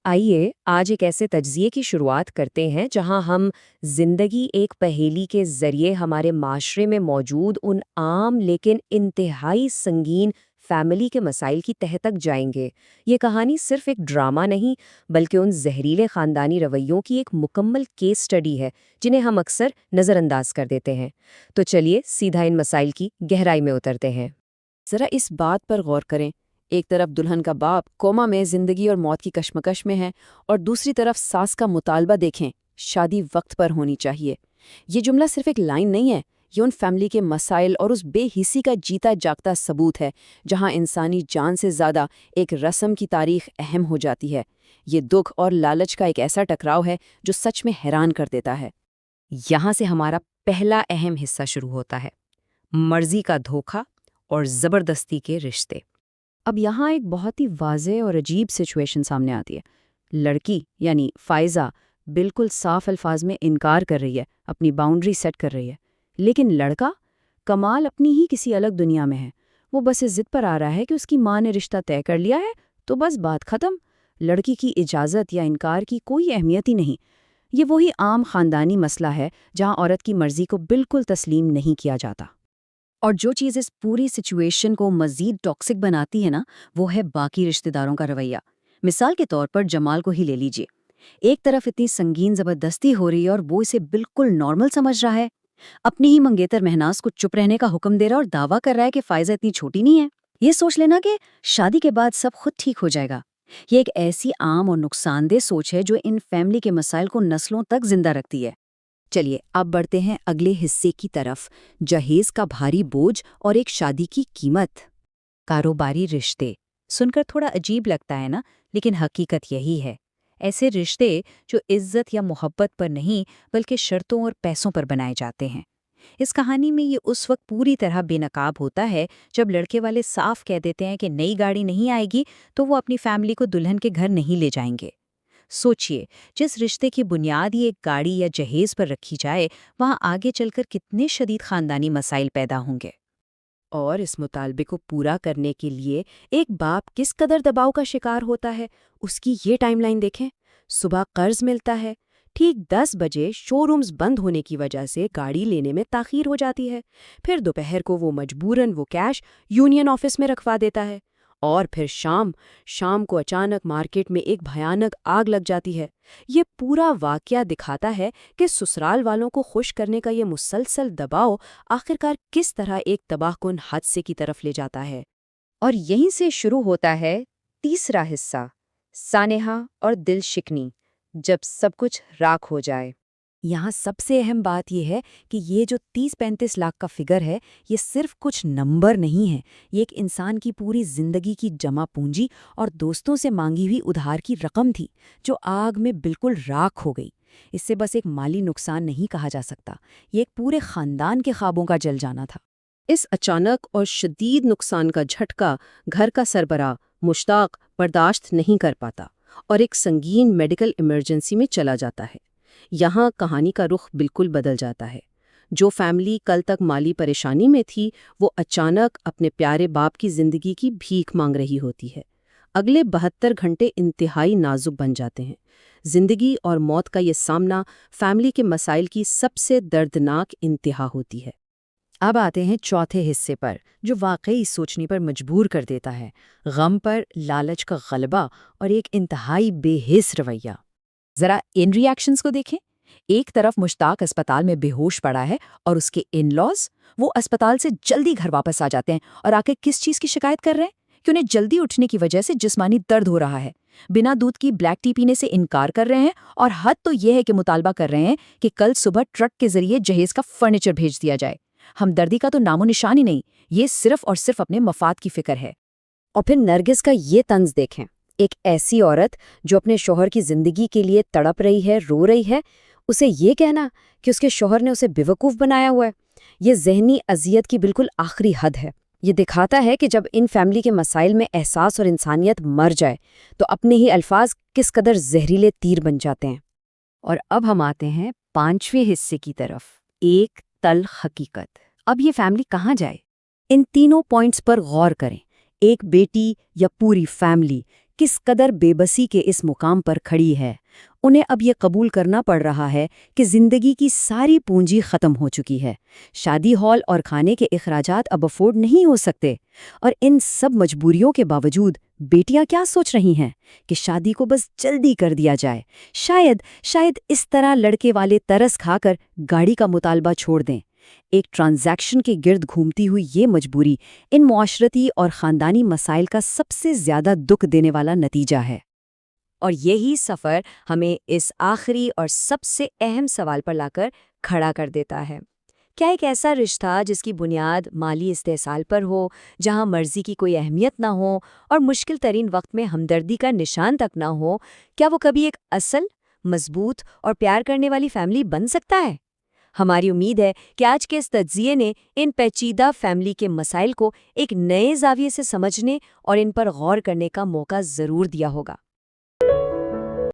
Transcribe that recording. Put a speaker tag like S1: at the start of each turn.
S1: آئیے آج ایک ایسے تجزیے کی شروعات کرتے ہیں جہاں ہم زندگی ایک پہیلی کے ذریعے ہمارے معاشرے میں موجود ان عام لیکن انتہائی سنگین فیملی کے مسائل کی تہہ تک جائیں گے۔ یہ کہانی صرف ایک ڈرامہ نہیں بلکہ ان زہریلے خاندانی رویوں کی ایک مکمل کیس سٹڈی ہے جنہیں ہم اکثر نظر انداز کر دیتے ہیں۔ تو چلیے سیدھا ان مسائل کی گہرائی میں اترتے ہیں۔
S2: ذرا اس بات پر غور کریں، ایک طرف دلہن کا باپ کوما میں زندگی اور موت کی کشمکش میں ہے، اور دوسری طرف ساس کا مطالبہ دیکھیں، شادی وقت پر ہونی چاہیے۔ یہ جملہ صرف ایک لائن نہیں ہے، یہ ان فیملی کے مسائل اور اس بے حسی کا جیتا جاگتا ثبوت ہے جہاں انسانی جان سے زیادہ ایک رسم کی تاریخ اہم ہو جاتی ہے۔ یہ دکھ اور لالچ کا ایک ایسا ٹکراؤ ہے جو سچ میں حیران کر دیتا ہے۔
S1: یہاں سے ہمارا پہلا اہم حصہ شروع ہوتا ہے، مرضی کا دھوکہ اور زبردستی کے رشتے۔
S2: اب یہاں ایک بہت ہی واضح اور عجیب سچویشن سامنے آتی ہے۔ لڑکی یعنی فائزہ بالکل صاف الفاظ میں انکار کر رہی ہے، اپنی باؤنڈری سیٹ کر رہی ہے، لیکن لڑکا کمال اپنی ہی کسی الگ دنیا میں ہے۔ وہ بس اس ضد پر آ رہا ہے کہ اس کی ماں نے رشتہ طے کر لیا ہے تو بس بات ختم۔ لڑکی کی اجازت یا انکار کی کوئی اہمیت ہی نہیں۔ یہ وہی عام خاندانی مسئلہ ہے جہاں عورت کی مرضی کو بالکل تسلیم نہیں کیا جاتا۔
S1: اور جو چیز اس پوری سچویشن کو مزید ٹاکسک بناتی ہے نا، وہ ہے باقی رشتہ داروں کا رویہ۔ مثال کے طور پر جمال کو ہی لے لیجئے۔ ایک طرف اتنی سنگین زبردستی ہو رہی ہے اور وہ اسے بالکل نارمل سمجھ رہا ہے، اپنی ہی منگیتر مہناز کو چپ رہنے کا حکم دے رہا اور دعویٰ کر رہا ہے کہ فائزہ اتنی چھوٹی نہیں ہے، یہ سوچ لینا کہ شادی کے بعد سب خود ٹھیک ہو جائے گا۔ یہ ایک ایسی عام اور نقصان دہ سوچ ہے جو ان فیملی کے مسائل کو نسلوں تک زندہ رکھتی ہے۔
S2: چلیے اب بڑھتے ہیں اگلے حصے کی طرف، جہیز کا بھاری بوجھ اور ایک شادی کی قیمت۔
S1: کاروباری رشتے سن کر تھوڑا عجیب لگتا ہے نا، لیکن حقیقت یہی ہے۔ ایسے رشتے جو عزت یا محبت پر نہیں بلکہ شرطوں اور پیسوں پر بنائے جاتے ہیں۔ اس کہانی میں یہ اس وقت پوری طرح بے نقاب ہوتا ہے جب لڑکے والے صاف کہہ دیتے ہیں کہ نئی گاڑی نہیں آئے گی تو وہ اپنی فیملی کو دلہن کے گھر نہیں لے جائیں گے۔ سوچئے، جس رشتے کی بنیاد ہی ایک گاڑی یا جہیز پر رکھی جائے، وہاں آگے چل کر کتنے شدید خاندانی مسائل پیدا ہوں گے۔
S2: اور اس مطالبے کو پورا کرنے کے لیے ایک باپ کس قدر دباؤ کا شکار ہوتا ہے، اس کی یہ ٹائم لائن دیکھیں۔ صبح قرض ملتا ہے، ٹھیک 10 بجے شو رومز بند ہونے کی وجہ سے گاڑی لینے میں تاخیر ہو جاتی ہے، پھر دوپہر کو وہ مجبوراً وہ کیش یونین آفس میں رکھوا دیتا ہے، اور پھر شام کو اچانک مارکیٹ میں ایک بھیانک آگ لگ جاتی ہے۔ یہ پورا واقعہ دکھاتا ہے کہ سسرال والوں کو خوش کرنے کا یہ مسلسل دباؤ آخرکار کس طرح ایک تباہ کن حادثے کی طرف لے جاتا ہے۔
S1: اور یہیں سے شروع ہوتا ہے تیسرا حصہ، سانحہ اور دل شکنی، جب سب کچھ راکھ ہو جائے۔
S2: یہاں سب سے اہم بات یہ ہے کہ یہ جو 30-35 لاکھ کا فگر ہے، یہ صرف کچھ نمبر نہیں ہے، یہ ایک انسان کی پوری زندگی کی جمع پونجی اور دوستوں سے مانگی ہوئی ادھار کی رقم تھی جو آگ میں بالکل راکھ ہو گئی۔ اس سے بس ایک مالی نقصان نہیں کہا جا سکتا، یہ ایک پورے خاندان کے خوابوں کا جل جانا تھا۔
S3: اس اچانک اور شدید نقصان کا جھٹکا گھر کا سربراہ مشتاق برداشت نہیں کر پاتا اور ایک سنگین میڈیکل ایمرجنسی میں چلا جاتا ہے۔ یہاں کہانی کا رخ بالکل بدل جاتا ہے۔ جو فیملی کل تک مالی پریشانی میں تھی، وہ اچانک اپنے پیارے باپ کی زندگی کی بھیک مانگ رہی ہوتی ہے۔ اگلے 72 گھنٹے انتہائی نازک بن جاتے ہیں۔ زندگی اور موت کا یہ سامنا فیملی کے مسائل کی سب سے دردناک انتہا ہوتی ہے۔
S2: اب آتے ہیں چوتھے حصے پر، جو واقعی سوچنے پر مجبور کر دیتا ہے، غم پر لالچ کا غلبہ اور ایک انتہائی بے حس رویہ۔ ذرا ان ری ایکشنز کو دیکھیں۔ ایک طرف مشتاق اسپتال میں بے ہوش پڑا ہے اور اس کے ان لاز وہ اسپتال سے جلدی گھر واپس آ جاتے ہیں اور آ کے کس چیز کی شکایت کر رہے ہیں کہ انہیں جلدی اٹھنے کی وجہ سے جسمانی درد ہو رہا ہے، بنا دودھ کی بلیک ٹی پینے سے انکار کر رہے ہیں، اور حد تو یہ ہے کہ مطالبہ کر رہے ہیں کہ کل صبح ٹرک کے ذریعے جہیز کا فرنیچر بھیج دیا جائے۔ ہمدردی کا تو نام و نشان ہی نہیں، یہ صرف اور صرف اپنے مفاد کی فکر ہے۔
S1: اور پھر نرگس کا یہ طنز دیکھیں، ایک ایسی عورت جو اپنے شوہر کی زندگی کے لیے تڑپ رہی ہے، رو رہی ہے، اسے یہ کہنا کہ اس کے شوہر نے اسے بیوقوف بنایا ہوا ہے، یہ ذہنی اذیت کی بالکل آخری حد ہے۔ یہ دکھاتا ہے کہ جب ان فیملی کے مسائل میں احساس اور انسانیت مر جائے تو اپنے ہی الفاظ کس قدر زہریلے تیر بن جاتے ہیں۔
S2: اور اب ہم آتے ہیں 5ویں حصے کی طرف، ایک تلخ حقیقت۔ اب یہ فیملی کہاں جائے؟ ان تینوں پوائنٹس پر غور کریں، ایک بیٹی یا پوری فیملی، کس قدر بے بسی کے اس مقام پر کھڑی ہے۔ انہیں اب یہ قبول کرنا پڑ رہا ہے کہ زندگی کی ساری پونجی ختم ہو چکی ہے، شادی ہال اور کھانے کے اخراجات اب افورڈ نہیں ہو سکتے، اور ان سب مجبوریوں کے باوجود بیٹیاں کیا سوچ رہی ہیں کہ شادی کو بس جلدی کر دیا جائے، شاید اس طرح لڑکے والے ترس کھا کر گاڑی کا مطالبہ چھوڑ دیں۔ ایک ٹرانزیکشن کے گرد گھومتی ہوئی یہ مجبوری ان معاشرتی اور خاندانی مسائل کا سب سے زیادہ دکھ دینے والا نتیجہ ہے۔
S1: اور یہی سفر ہمیں اس آخری اور سب سے اہم سوال پر لا کر کھڑا کر دیتا ہے۔ کیا ایک ایسا رشتہ جس کی بنیاد مالی استحصال پر ہو، جہاں مرضی کی کوئی اہمیت نہ ہو اور مشکل ترین وقت میں ہمدردی کا نشان تک نہ ہو، کیا وہ کبھی ایک اصل، مضبوط اور پیار کرنے والی فیملی بن سکتا ہے؟ ہماری امید ہے کہ آج کے اس تجزیے نے ان پیچیدہ فیملی کے مسائل کو ایک نئے زاویے سے سمجھنے اور ان پر غور کرنے کا موقع ضرور دیا ہوگا۔